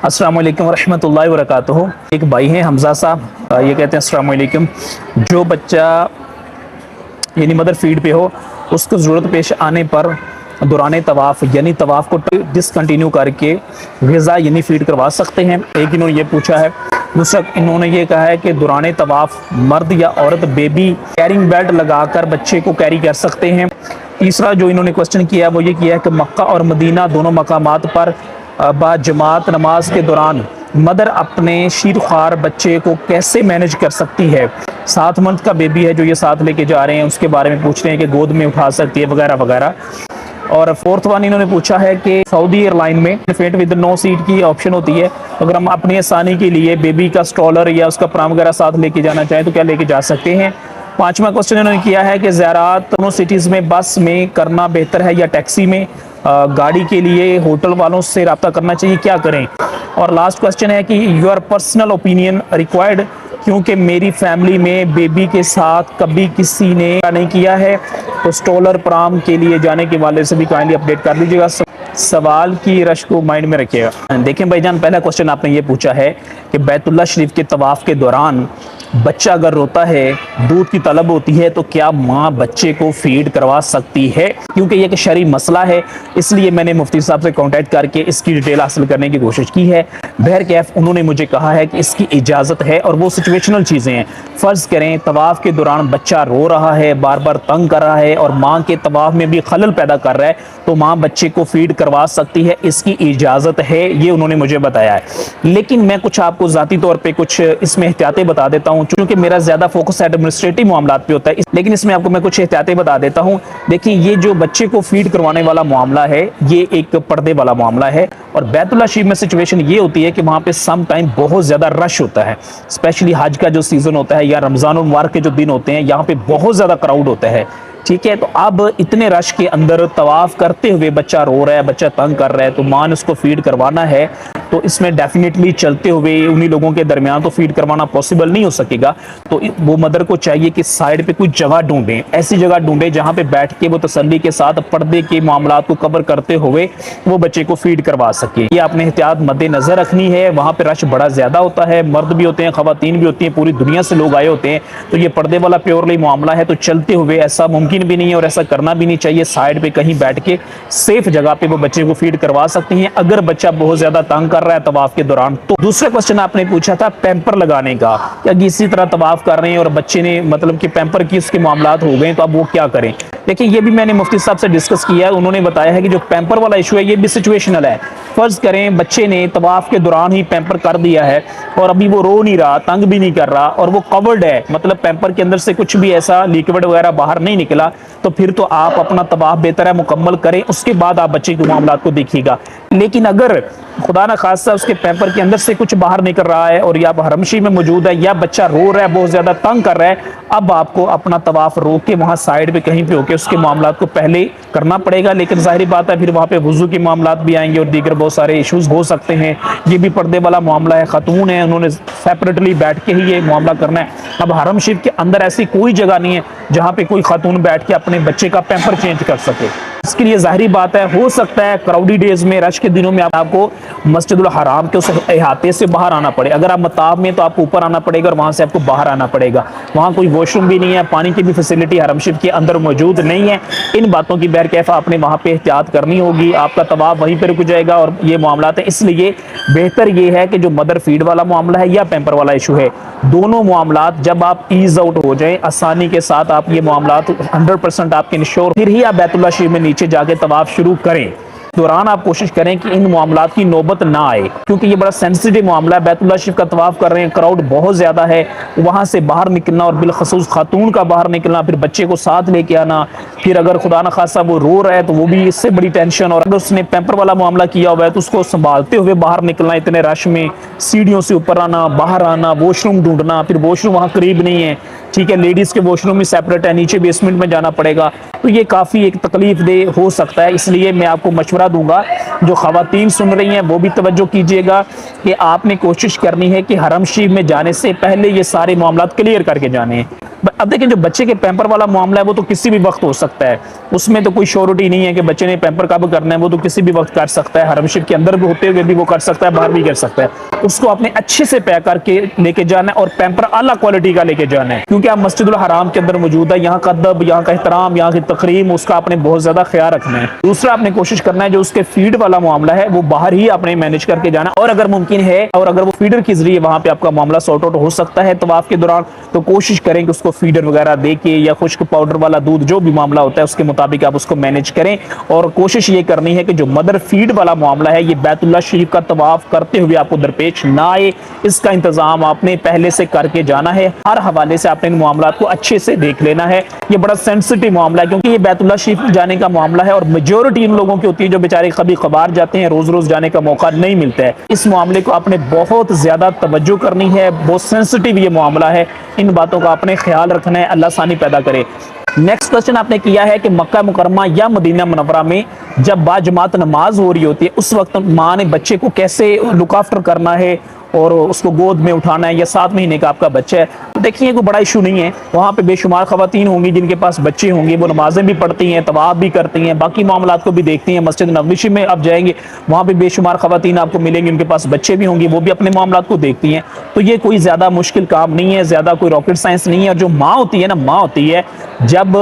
अस्सलाम वालेकुम रहमतुल्लाहि व बरकातुहू। एक भाई हैं हमज़ा साहब, ये कहते हैं अस्सलाम वालेकुम, जो बच्चा यानी मदर फीड पे हो उसको ज़रूरत पेश आने पर दौरान तवाफ़ यानी तवाफ़ को डिसकंटिन्यू करके ग़िज़ा यानी फीड करवा सकते हैं। एक इन्होंने ये पूछा है। दूसरा इन्होंने ये कहा है कि दौरान तवाफ़ मर्द या औरत बेबी कैरिंग बेल्ट लगाकर बच्चे को कैरी कर सकते हैं। तीसरा जो इन्होंने क्वेश्चन किया वो ये किया है कि मक्का और मदीना दोनों मकामात पर बाजमात नमाज के दौरान मदर अपने शीरख्वार बच्चे को कैसे मैनेज कर सकती है। 7 मंथ का बेबी है जो ये साथ लेके जा रहे हैं, उसके बारे में पूछ रहे हैं कि गोद में उठा सकती है वगैरह वगैरह। और फोर्थ वन इन्होंने पूछा है कि सऊदी एयरलाइन में फेट विद नो सीट की ऑप्शन होती है, अगर हम अपनी आसानी के लिए बेबी का स्ट्रॉलर या उसका प्राम वगैरह साथ लेके जाना चाहें तो क्या लेके जा सकते हैं। पांचवा क्वेश्चन इन्होंने किया है कि ज़ियारत दोनों सिटीज़ में बस में करना बेहतर है या टैक्सी में, गाड़ी के लिए होटल वालों से रब्ता करना चाहिए, क्या करें। और लास्ट क्वेश्चन है कि योर पर्सनल ओपिनियन रिक्वायर्ड, क्योंकि मेरी फैमिली में बेबी के साथ कभी किसी ने नहीं किया है, तो स्ट्रोलर प्राम के लिए जाने के वाले से भी काइंडली अपडेट कर दीजिएगा। सवाल की रश को माइंड में रखिएगा। देखें भाईजान, पहला क्वेश्चन आपने ये पूछा है कि बैतुल्लाह शरीफ के तवाफ़ के दौरान बच्चा अगर रोता है, दूध की तलब होती है, तो क्या माँ बच्चे को फीड करवा सकती है। क्योंकि ये एक शरई मसला है, इसलिए मैंने मुफ्ती साहब से कांटेक्ट करके इसकी डिटेल हासिल करने की कोशिश की है। बहरकैफ उन्होंने मुझे कहा है कि इसकी इजाज़त है और वो सिचुएशनल चीज़ें हैं। फ़र्ज़ करें तवाफ़ के दौरान बच्चा रो रहा है, बार बार तंग कर रहा है और माँ के तवाफ़ में भी खलल पैदा कर रहा है, तो माँ बच्चे को फीड करवा सकती है, इसकी इजाज़त है, ये उन्होंने मुझे बताया है। लेकिन मैं कुछ आपको ज़ाती तौर पर कुछ इसमें एहतियातें बता देता हूँ, क्योंकि मेरा ज़्यादा फोकस एडमिनिस्ट्रेटिव मामलात पे होता है, लेकिन इसमें आपको मैं कुछ एहतियातें बता देता हूँ। देखिए, ये जो बच्चे को फीड करवाने वाला मामला है ये एक पर्दे वाला मामला है, और बैतुल्लाह शरीफ में सिचुएशन ये होती है कि वहाँ पे सम टाइम बहुत ज़्यादा रश होता है, स्पेशली हज का जो सीज़न होता है या रमज़ान और मुबारक के जो दिन होते हैं, यहाँ पे बहुत ज़्यादा क्राउड होता है। ठीक है, तो अब इतने रश के अंदर तवाफ़ करते हुए बच्चा रो रहा है, बच्चा तंग कर रहा है, तो माँ ने उसको फीड करवाना है, तो इसमें डेफिनेटली चलते हुए उन्हीं लोगों के दरमियान तो फीड करवाना पॉसिबल नहीं हो सकेगा। तो वो मदर को चाहिए कि साइड पे कोई जगह ढूंढें, ऐसी जगह ढूंढें जहाँ पे बैठ के वो तसल्ली के साथ पर्दे के मामलात को कवर करते हुए वो बच्चे को फीड करवा सके। ये आपने एहतियात मद्देनजर रखनी है। वहाँ पे रश बड़ा ज्यादा होता है, मर्द भी होते हैं, खवातीन भी होती हैं, पूरी दुनिया से लोग आए होते हैं, तो ये पर्दे वाला प्योरली मामला है। तो चलते हुए ऐसा मुमकिन भी नहीं है और ऐसा करना भी नहीं चाहिए। साइड पे कहीं बैठ के सेफ जगह पे वो बच्चे को फीड करवा सकती हैं अगर बच्चा बहुत ज्यादा तंग कर रहा है तवाफ के दौरान। तो दूसरा क्वेश्चन आपने पूछा था पैम्पर लगाने का, या इसी तरह तवाफ कर रहे हैं और बच्चे ने मतलब कि पैम्पर की उसके मामलात हो गए, तो अब वो क्या करें। देखिए, ये भी मैंने मुफ्ती साहब से डिस्कस किया है, उन्होंने बताया है कि जो पैम्पर वाला इशू है ये भी सिचुएशनल है। फर्ज करें बच्चे ने तवाफ के दौरान ही पैम्पर कर दिया है और अभी वो रो नहीं रहा, तंग भी नहीं कर रहा और वो कवर्ड है, मतलब पैम्पर के अंदर से कुछ भी ऐसा लिक्विड वगैरह बाहर नहीं निकला, तो फिर तो आप अपना तवाफ बेहतर है मुकम्मल करें, उसके बाद आप बच्चे के मामलात को देखिएगा। लेकिन अगर खुदा न खासा उसके पैम्पर के अंदर से कुछ बाहर निकल रहा है और या हरमशी में मौजूद है या बच्चा रो रहा है, बहुत ज्यादा तंग कर रहा है, अब आपको अपना तवाफ रोक के वहां साइड पे कहीं पे होके उसके मामलात को पहले करना पड़ेगा। लेकिन जाहिर बात है फिर वहां पे वुजू के मामलात भी आएंगे और दीगर बहुत सारे इश्यूज हो सकते हैं। ये भी पर्दे वाला मामला है, खातून है, उन्होंने सेपरेटली बैठ के ही ये मामला करना है। अब हरम शरीफ के अंदर ऐसी कोई जगह नहीं है जहाँ पे कोई खातून बैठ के अपने बच्चे का पैम्पर चेंज कर सके। इसके लिए जाहिर बात है, हो सकता है क्राउडी डेज में, रश के दिनों में आपको मस्जिदुल हराम के उस अहाते से बाहर आना पड़े। अगर आप मताब में तो आपको ऊपर आना पड़ेगा और वहां से आपको बाहर आना पड़ेगा। वहां कोई वॉशरूम भी नहीं है, पानी की भी फैसिलिटी हरम शरीफ के अंदर मौजूद नहीं है। इन बातों की बहरकैफ आपने वहां पे एहतियात करनी होगी, आपका तवाफ वहीं पर रुक जाएगा और ये मामलात है। इसलिए बेहतर ये है कि जो मदर फीड वाला मामला है या पैम्पर वाला इशू है, दोनों मामलात जब आप ईज आउट हो जाए आसानी के साथ, आप ये मामलात 100% आपके इंश्योर, फिर ही आप बैतुल्लाह शरीफ में नीचे जाके तवाफ शुरू करें। दौरान आप कोशिश करें कि इन मामलात की नौबत ना आए, क्योंकि ये बड़ा सेंसिटिव मामला है। बैतुल्लाह शरीफ का तवाफ कर रहे हैं, क्राउड बहुत ज्यादा है, वहां से बाहर निकलना और बिलखसूस खातून का बाहर निकलना, फिर बच्चे को साथ लेके आना, फिर अगर खुदा न खासा वो रो रहा है तो वो भी इससे बड़ी टेंशन, और अगर उसने पैम्पर वाला मामला किया हुआ है तो उसको संभालते हुए बाहर निकलना, इतने रश में सीढ़ियों से ऊपर आना, बाहर आना, वॉशरूम ढूंढना, फिर वॉशरूम वहाँ करीब नहीं है, ठीक है, लेडीज के वॉशरूम भी सेपरेट है, नीचे बेसमेंट में जाना पड़ेगा, तो ये काफी एक तकलीफ दे हो सकता है। इसलिए मैं आपको मशवरा दूंगा, जो खवातीन सुन रही हैं वो भी तवज्जो कीजिएगा कि आपने कोशिश करनी है कि हरम शरीफ में जाने से पहले ये सारे मामलात क्लियर करके जाने हैं। अब देखें जो बच्चे के पैम्पर वाला मामला है वो तो किसी भी वक्त हो सकता है, उसमें तो कोई श्योरिटी नहीं है कि बच्चे ने पैम्पर कब करना है, वो तो किसी भी वक्त कर सकता है, हरम शरीफ के अंदर भी होते हुए भी वो कर सकता है, बाहर भी कर सकता है। उसको अपने अच्छे से पैक करके लेके जाना है और पैम्पर आला क्वालिटी का लेके जाना है, क्योंकि आप मस्जिदुल हराम के अंदर मौजूद है, यहाँ का अदब, यहाँ का एहतराम, यहाँ की तकरीम, उसका आपने बहुत ज्यादा ख्याल रखना है। दूसरा आपने कोशिश करना है जो उसके फीड वाला मामला है वो बाहर ही आपने मैनेज करके जाना, और अगर मुमकिन है और अगर वो फीडर के जरिए वहां पे आपका मामला सॉर्ट आउट हो सकता है तवाफ के दौरान, तो कोशिश करें कि उसको फीडर वगैरह दे के या खुश्क पाउडर वाला दूध, जो भी मामला होता है उसके मुताबिक आप उसको मैनेज करें। और कोशिश ये करनी है कि जो मदर फीड वाला मामला है ये बैतुल्लाह शरीफ का तवाफ करते हुए आपको दरपेश ना आए, इसका इंतजाम आपने पहले से करके जाना है। हर हवाले से आपने इन मामला को अच्छे से देख लेना है। ये बड़ा सेंसिटिव मामला है क्योंकि ये बैतुल्लाह शरीफ जाने का मामला है और मेजोरिटी इन लोगों की होती है जो बेचारे कभी कभार जाते हैं, रोज रोज जाने का मौका नहीं मिलता है। इस मामले को आपने बहुत ज्यादा तवज्जो करनी है, बहुत सेंसिटिव ये मामला है, इन बातों का आपने ख्याल रखना है। अल्लाह आसानी पैदा करे। नेक्स्ट क्वेश्चन आपने किया है कि मक्का मुकरमा या मदीना मुनव्वरा में जब बाजमात नमाज हो रही होती है उस वक्त माँ ने बच्चे को कैसे लुक आफ्टर करना है और उसको गोद में उठाना है, या 7 महीने का आपका बच्चा है, तो देखिए कोई बड़ा इशू नहीं है। वहाँ पे बेशुमार खवातीन होंगी जिनके पास बच्चे होंगे, वो नमाजें भी पढ़ती हैं, तवाफ भी करती हैं, बाकी मामलात को भी देखती हैं। मस्जिद नबवी में आप जाएंगे वहाँ पे बेशुमार खवातीन आपको मिलेंगी, उनके पास बच्चे भी होंगे, वो भी अपने मामलात को देखती हैं। तो ये कोई ज़्यादा मुश्किल काम नहीं है, ज़्यादा कोई रॉकेट साइंस नहीं है। और जो माँ होती है ना, माँ होती है जब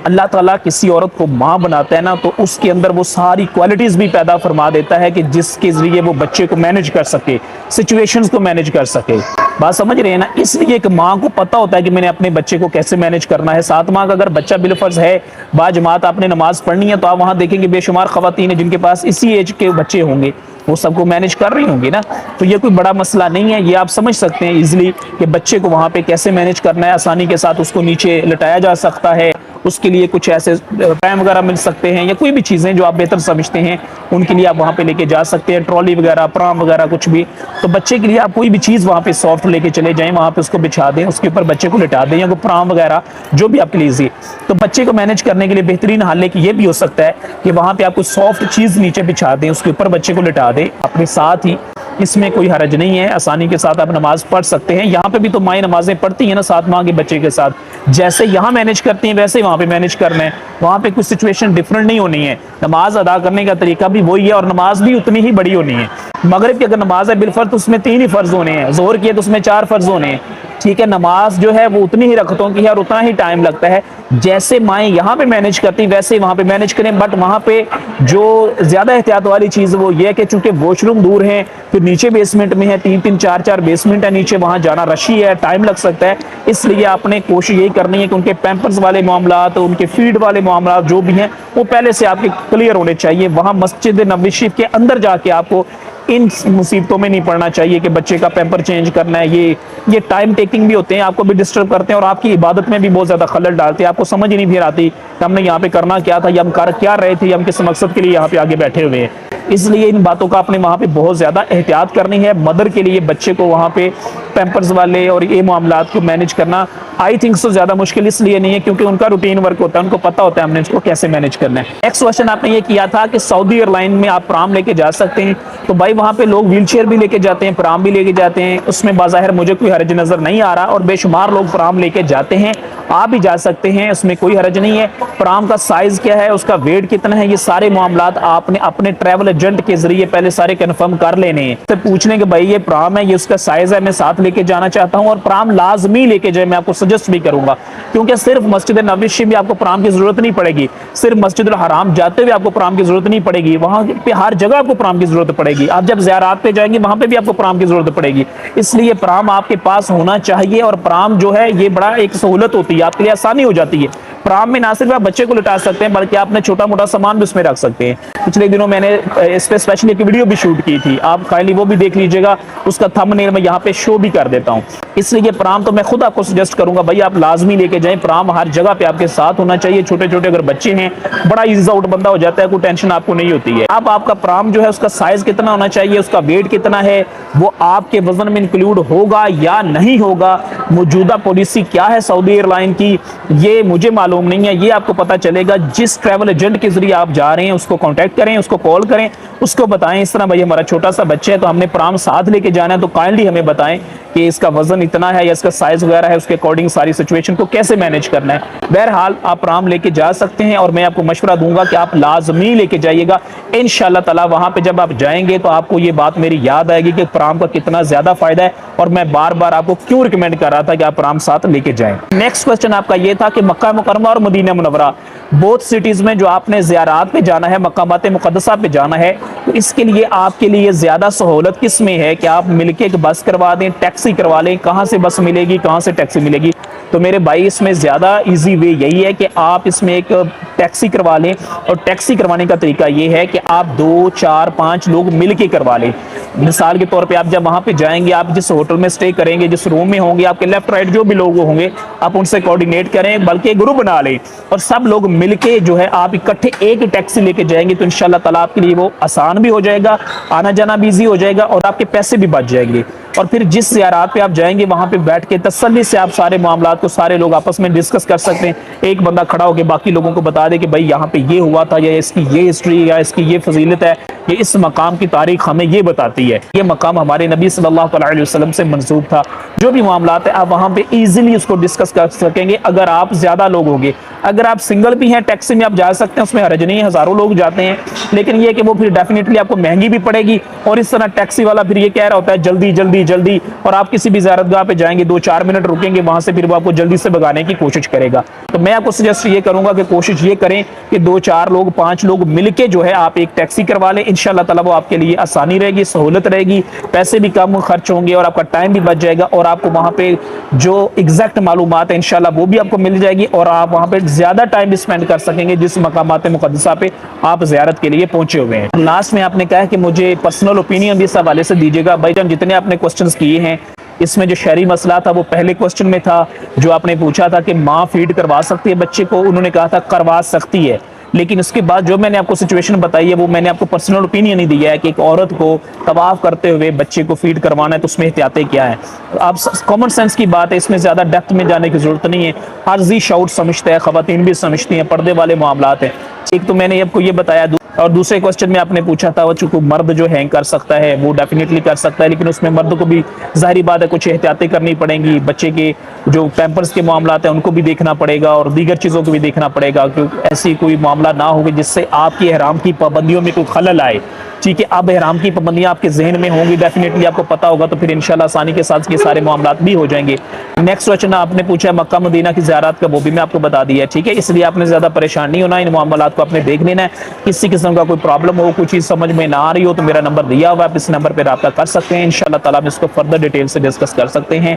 अल्लाह ताला किसी औरत को माँ बनाता है ना, तो उसके अंदर वो सारी क्वालिटीज भी पैदा फरमा देता है कि जिसके जरिए वो बच्चे को मैनेज कर सके, सिचुएशंस को मैनेज कर सके। बात समझ रहे हैं ना? इसलिए एक माँ को पता होता है कि मैंने अपने बच्चे को कैसे मैनेज करना है। 7 माह का अगर बच्चा बिलफर्ज है, बाजमात आपने नमाज पढ़नी है, तो आप वहाँ देखेंगे बेशुमार खवातीन है जिनके पास इसी एज के बच्चे होंगे, वो सबको मैनेज कर रही होंगी ना। तो ये कोई बड़ा मसला नहीं है, ये आप समझ सकते हैं इजीली कि बच्चे को वहाँ पे कैसे मैनेज करना है। आसानी के साथ उसको नीचे लटाया जा सकता है, उसके लिए कुछ ऐसे पैम वगैरह मिल सकते हैं, या कोई भी चीज़ें जो आप बेहतर समझते हैं उनके लिए आप वहाँ पे लेके जा सकते हैं, ट्रॉली वगैरह, प्राम वगैरह कुछ भी। तो बच्चे के लिए आप कोई भी चीज़ वहाँ पे सॉफ्ट लेके चले जाएं, वहाँ पे उसको बिछा दें, उसके ऊपर बच्चे को लिटा दें, या कोई प्राम वगैरह जो भी आपके लीजिए। तो बच्चे को मैनेज करने के लिए बेहतरीन हल एक ये भी हो सकता है कि वहाँ पे आप कोई सॉफ्ट चीज़ नीचे बिछा दें, उसके ऊपर बच्चे को लिटा दें अपने साथ ही, इसमें कोई हरज नहीं है, आसानी के साथ आप नमाज पढ़ सकते हैं। यहाँ पे भी तो माएँ नमाजें पढ़ती हैं ना 7 माह के बच्चे के साथ, जैसे यहाँ मैनेज करती हैं वैसे ही वहाँ पे मैनेज करना है। वहाँ पे कुछ सिचुएशन डिफरेंट नहीं होनी है, नमाज अदा करने का तरीका भी वही है और नमाज भी उतनी ही बड़ी होनी है। मगरिब की अगर नमाज है बिलफर्ज तो उसमें 3 ही फर्ज होने हैं, जोहर की है तो उसमें 4 फर्ज होने हैं, ठीक है। नमाज जो है वो उतनी ही रखतों की है और उतना ही टाइम लगता है। जैसे माएँ यहाँ पे मैनेज करती वैसे ही वहाँ पे मैनेज करें, बट वहाँ पे जो ज्यादा एहतियात वाली चीज वो ये है कि चूंकि वॉशरूम दूर है, फिर नीचे बेसमेंट में है, 3-3 4-4 बेसमेंट है नीचे, वहाँ जाना रशी है, टाइम लग सकता है। इसलिए आपने कोशिश यही करनी है कि उनके पैम्पर्स वाले मामला, तो उनके फीड वाले मामला जो भी हैं वो पहले से आपके क्लियर होने चाहिए। वहाँ मस्जिद नबवी शरीफ के अंदर जाके आपको इन मुसीबतों में नहीं पड़ना चाहिए कि बच्चे का पैम्पर चेंज करना है। ये टाइम टेकिंग भी होते हैं, आपको भी डिस्टर्ब करते हैं और आपकी इबादत में भी बहुत ज्यादा खलल डालते हैं। आपको समझ ही नहीं फिर आती कि हमने यहाँ पे करना क्या था, या हम कर क्या रहे थे, या हम किस मकसद के लिए यहाँ पे आगे बैठे हुए हैं। इसलिए इन बातों का आपने वहाँ पे बहुत ज्यादा एहतियात करनी है। मदर के लिए बच्चे को वहाँ पे पैम्पर्स वाले और ये मामलात को मैनेज करना आई थिंक सो ज्यादा मुश्किल इसलिए नहीं है क्योंकि उनका रूटीन वर्क होता है, उनको पता होता है हमने इसको कैसे मैनेज करना है। नेक्स्ट क्वेश्चन आपने ये किया था कि सऊदी एयरलाइन में आप प्राम लेके जा सकते हैं, तो भाई वहाँ पे लोग व्हील चेयर भी लेके जाते हैं, प्राम भी लेके जाते हैं, उसमें बाज़ाहिर मुझे कोई हरज नजर नहीं आ रहा, और बेशुमार लोग प्राम लेके जाते हैं, आप भी जा सकते हैं, उसमें कोई हरज नहीं है। प्राम का साइज क्या है, उसका वेट कितना है, ये सारे मामलात आपने अपने ट्रैवल एजेंट के जरिए पहले सारे कंफर्म कर लेने हैं। तो पूछने के भाई ये प्राम है, ये उसका साइज है, मैं साथ लेके जाना चाहता हूँ, और प्राम लाजमी लेके जाए, मैं आपको सजेस्ट भी करूंगा, क्योंकि सिर्फ मस्जिद नबवी शरीफ में आपको प्राम की जरूरत नहीं पड़ेगी, सिर्फ मस्जिद हराम जाते हुए आपको प्राम की जरूरत नहीं पड़ेगी, वहां पे हर जगह आपको प्राम की जरूरत पड़ेगी। आप जब ज़ियारत पे जाएंगे वहां पे भी आपको प्राम की जरूरत पड़ेगी, इसलिए प्राम आपके पास होना चाहिए। और प्राम जो है ये बड़ा एक सहूलत होती है, आपके लिए आसानी हो जाती है। प्राम में ना सिर्फ आप बच्चे को लिटा सकते हैं बल्कि आपने छोटा मोटा सामान भी उसमें रख सकते हैं। पिछले दिनों मैंने इस पे स्पेशली एक वीडियो भी शूट की थी, आप खाली वो भी देख लीजिएगा, उसका थंबनेल मैं यहाँ पे शो भी कर देता हूँ। इसलिए प्राम तो मैं खुद आपको सजेस्ट करूंगा भाई आप लाजमी लेके जाएं, प्राम हर जगह पे आपके साथ होना चाहिए। छोटे छोटे अगर बच्चे हैं बड़ा ईज आउट बंदा हो जाता है, कोई टेंशन आपको नहीं होती है। अब आपका प्राम जो है उसका साइज कितना होना चाहिए, उसका वेट कितना है, वो आपके वजन में इंक्लूड होगा या नहीं होगा, मौजूदा पॉलिसी क्या है सऊदी एयरलाइन की, ये मुझे मालूम नहीं है, ये आपको पता चलेगा जिस ट्रैवल एजेंट के जरिए आप जा रहे हैं उसको कांटेक्ट करें, उसको कॉल करें, उसको बताएं इस तरह भाई हमारा छोटा सा बच्चा है तो हमने प्राम साथ लेके जाना है, तो काइंडली हमें बताएं कि इसका वजन इतना है या इसका साइज वगैरह है, उसके अकॉर्डिंग सारी सिचुएशन को कैसे मैनेज करना है। बहरहाल आप प्राम लेके जा सकते हैं और मैं आपको मशवरा दूंगा कि आप लाजमी लेके जाइएगा इंशाअल्लाह ताला। वहां पे जब आप जाएंगे तो आपको ये बात मेरी याद आएगी कि प्राम का कितना ज्यादा फायदा है और मैं बार बार आपको क्यों रिकमेंड कर रहा था कि आप प्राम साथ लेके जाएं। नेक्स्ट क्वेश्चन आपका ये था कि मक्का मुकर्रमा और मदीना मुनव्वरा बोथ सिटीज में जो आपने ज़ियारात पे जाना है, मकामात मुक़द्दसा पे जाना है, तो इसके लिए आपके लिए ज्यादा सहूलत किस में है कि आप मिलके एक बस करवा दें, टैक्सी करवा लें। कहां से बस मिलेगी, कहां से टैक्सी मिलेगी? तो मेरे भाई इसमें ज्यादा इजी वे यही है कि आप इसमें एक टैक्सी करवा लें। और टैक्सी करवाने का तरीका ये है कि आप 2, 4, 5 लोग मिलके करवा लें। मिसाल के तौर पे आप जब वहां पे जाएंगे, आप जिस होटल में स्टे करेंगे, जिस रूम में होंगे, आपके लेफ्ट राइट जो भी लोग होंगे, आप उनसे कोऑर्डिनेट करें, बल्कि एक ग्रुप बना लें और सब लोग मिलके जो है आप इकट्ठे एक टैक्सी लेके जाएंगे तो इंशाल्लाह ताला आपके लिए वो आसान भी हो जाएगा, आना जाना भी ईजी हो जाएगा और आपके पैसे भी बच जाएंगे। और फिर जिस ज़ियारत पे आप जाएंगे वहां पे बैठ के तसल्ली से आप सारे मामलात को सारे लोग आपस में डिस्कस कर सकते हैं। एक बंदा खड़ा होकर बाकी लोगों को बता दे कि भाई यहाँ पे ये हुआ था, या इसकी ये हिस्ट्री, या इसकी ये फजीलत है, ये इस मकाम की तारीख हमें ये बताती है, ये मकाम हमारे नबी सल्लल्लाहु अलैहि वसल्लम से मंसूब था। जो भी मामलात है आप वहाँ पे इजीली उसको डिस्कस कर सकेंगे अगर आप ज़्यादा लोग होंगे। अगर आप सिंगल भी हैं, टैक्सी में आप जा सकते हैं, उसमें हरज नहीं है, हज़ारों लोग जाते हैं, लेकिन ये कि वो फिर डेफिनेटली आपको महंगी भी पड़ेगी। और इस तरह टैक्सी वाला फिर ये कह रहा होता है जल्दी जल्दी जल्दी, और आप किसी भी ज़ियारतगाह पे जाएंगे 2-4 मिनट रुकेंगे, वहां से फिर वो आपको जल्दी से भगाने की कोशिश करेगा। तो मैं आपको सजेस्ट ये करूंगा कि कोशिश ये करें कि 2-4 लोग 5 लोग मिलके जो है आप एक टैक्सी करवा लें। इंशाल्लाह ताला वो आपके लिए आसानी रहेगी, सहूलत रहेगी, पैसे भी कम खर्च होंगे और आपका टाइम भी बच जाएगा और आपको वहां पे जो एग्जैक्ट मालूमात है इंशाल्लाह वो भी आपको मिल जाएगी और आप वहां पे ज्यादा टाइम भी स्पेंड कर सकेंगे जिस मकामात मुक़द्दसा पे आप ज़ियारत के लिए पहुंचे हुए हैं। लास्ट में आपने कहा कि मुझे पर्सनल ओपिनियन भी इस हवाले से दीजिएगा। भाईजान जितने आपने क्वेश्चंस किए हैं इसमें जो शहरी मसला था वो पहले क्वेश्चन में था, जो आपने पूछा था कि माँ फीड करवा सकती है बच्चे को, उन्होंने कहा था करवा सकती है। लेकिन उसके बाद जो मैंने आपको सिचुएशन बताई है वो मैंने आपको पर्सनल ओपिनियन ही दिया है कि एक औरत को तवाफ करते हुए बच्चे को फीड करवाना है तो उसमें एहतियातें क्या है। आप कॉमन सेंस की बात है, इसमें ज़्यादा डेप्थ में जाने की जरूरत नहीं है। हर जी शाउट समझता है, ख़वातीन भी समझती हैं, पर्दे वाले मामलात हैं। एक तो मैंने आपको ये बताया, और दूसरे क्वेश्चन में आपने पूछा था वो चूंकि मर्द जो है कर सकता है, वो डेफिनेटली कर सकता है, लेकिन उसमें मर्द को भी जाहिर बात है कुछ एहतियातें करनी पड़ेंगी। बच्चे के जो पैम्पर्स के मामलात हैं उनको भी देखना पड़ेगा और दीगर चीज़ों को भी देखना पड़ेगा, क्योंकि ऐसी कोई मामला ना हो जिससे आपकी एहराम की पाबंदियों में कोई खलल आए। ठीक है, अब एहराम की पाबंदियां आपके जहन में होंगी, डेफिनेटली आपको पता होगा, तो फिर इंशाल्लाह आसानी के साथ ये सारे मामलात भी हो जाएंगे। नेक्स्ट क्वेश्चन आपने पूछा मक्का मदीना की ज़ियारत का, वो भी मैं आपको बता दिया है। ठीक है, इसलिए आपने ज़्यादा परेशान नहीं होना, इन मामलात को आपने देख लेना है। किसी किस्म का कोई प्रॉब्लम हो, कोई चीज़ समझ में ना आ रही हो तो मेरा नंबर दिया हुआ है, आप इस नंबर पर रब्ता कर सकते हैं। इंशाल्लाह ताला हम इसको फर्दर डिटेल से डिस्कस कर सकते हैं।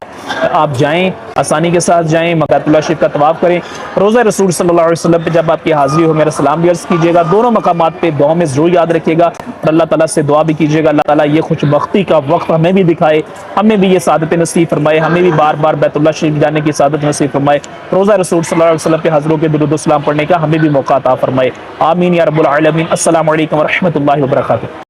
आप जाएँ, आसानी के साथ जाएँ, मकातुल्लाह शरीफ का तवाफ करें, रोज़ा रसूल सल्लल्लाहु अलैहि वसल्लम पे जब आपकी हाजिरी हो मेरा सलाम भी अर्ज़ कीजिएगा। दोनों मकामात पे दुआ में ज़रूर याद रखिएगा और अल्लाह ताला से दुआ भी कीजिएगा अल्लाह ताला ये खुशबख्ती का वक्त हमें भी दिखाए, हमें भी ये सादत नसीब फरमाए, हमें भी बार बार बैतुल्लाह शरीफ जाने की सादत नसीब फरमाए, रोज़ा रसूल सल्लल्लाहु अलैहि वसल्लम पे हाज़िरों के दुरूद व सलाम पढ़ने का हमें भी मौका अता फरमाए। आमीन या रब्बुल आलमीन। अस्सलामु अलैकुम व रहमतुल्लाहि व बरकातुहू।